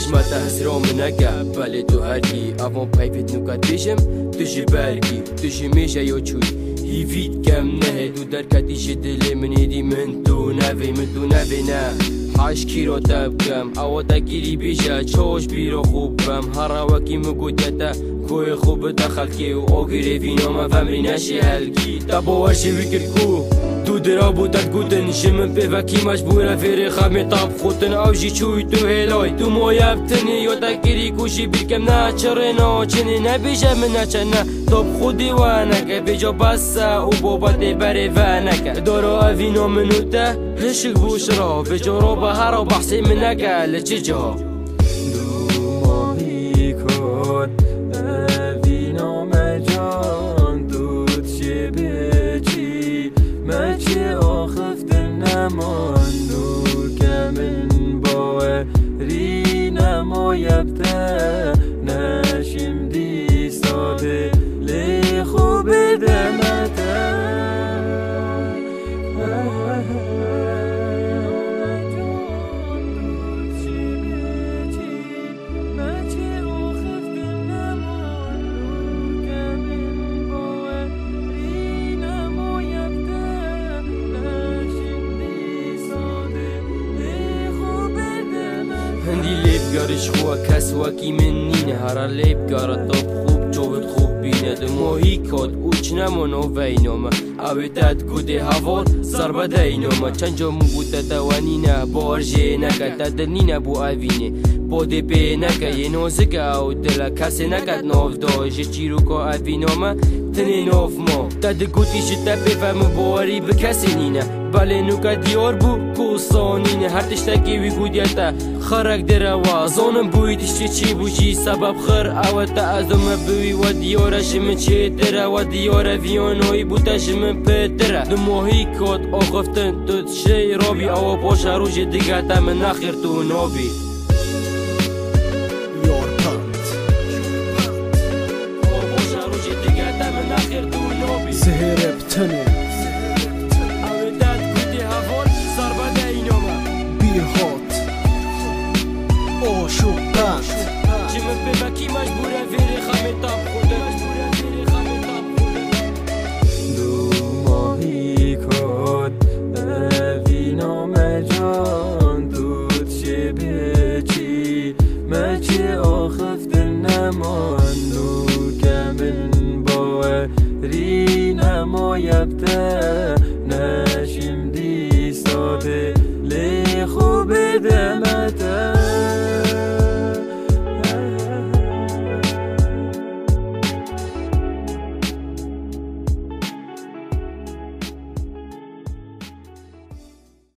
چشمت تحصیرا منگه بله تو هرگی اوان پیفت نکت بشم تجی برگی تجی میشه یا چوی هیوید کم نه دو درکتیش دل منی دی من تو نوی نه حشکی رو تبکم او تگیری بیشه چوش بیرو خوبم هر وکی مگودتا کوی خوب دخل که او آگیره وینام فمری نشی هلگی تا باورشی بکر کو تو درا بودت گودن شمن به وکی مجبوره فیری خمی تاب خودن اوشی چوی تو هلای تو مایبتنی یا تگیری کوشی بیرکم نه چره نا چنی نبیشه من نچنه تاب خودی و نکه بجا بسه او بابت بره و نکه دارا اوینا منو ده هشک بوش را بجا را به هر بحثی من نکه لچه جا دو ماهی کن اوینا مجان دود چه بچی مچه آخفت نماندو کمن باوری نمایبته نشم دی ساده لی خوب دمته هندی لیب گارش خواه کس وکی من نینه هر لیب گارت تاب خوب جوبت خوب بینه ده ماهی کاد اوچ نمانو وینامه اوی داد گوده هوار سر بده اینامه چند جا مو بوده دوانینه بارجه نکه دل نینه بو اوینه باده به نکه یه نازکه او دل کسی نکد ناف داجه چیرو که اوینامه تنه ناف ما داد گوتیش تپه فهم باری به کسی نینه بله نوکه دیار بو کوسانینه هر تشتکی وی گودیتا خرک دره و زانم بویدش چی بوشی سبب خر او تا ازم بوی و دیارش من چه دره و دیار ویانوی بودش من پدره دو ماهی کات آخفتن تو شی رابی او باش روش دیگه تا من نخیر تو نابی زهر بتنه او داد گودی هوان سر بده اینامه بیر هات آشوق بند جمع به وکی مجبوره فیری خمی تاب خوده دو ماهی کن اوینا مجان دود چه بچی مچه آخفت نماندو کمن باوری نمایبته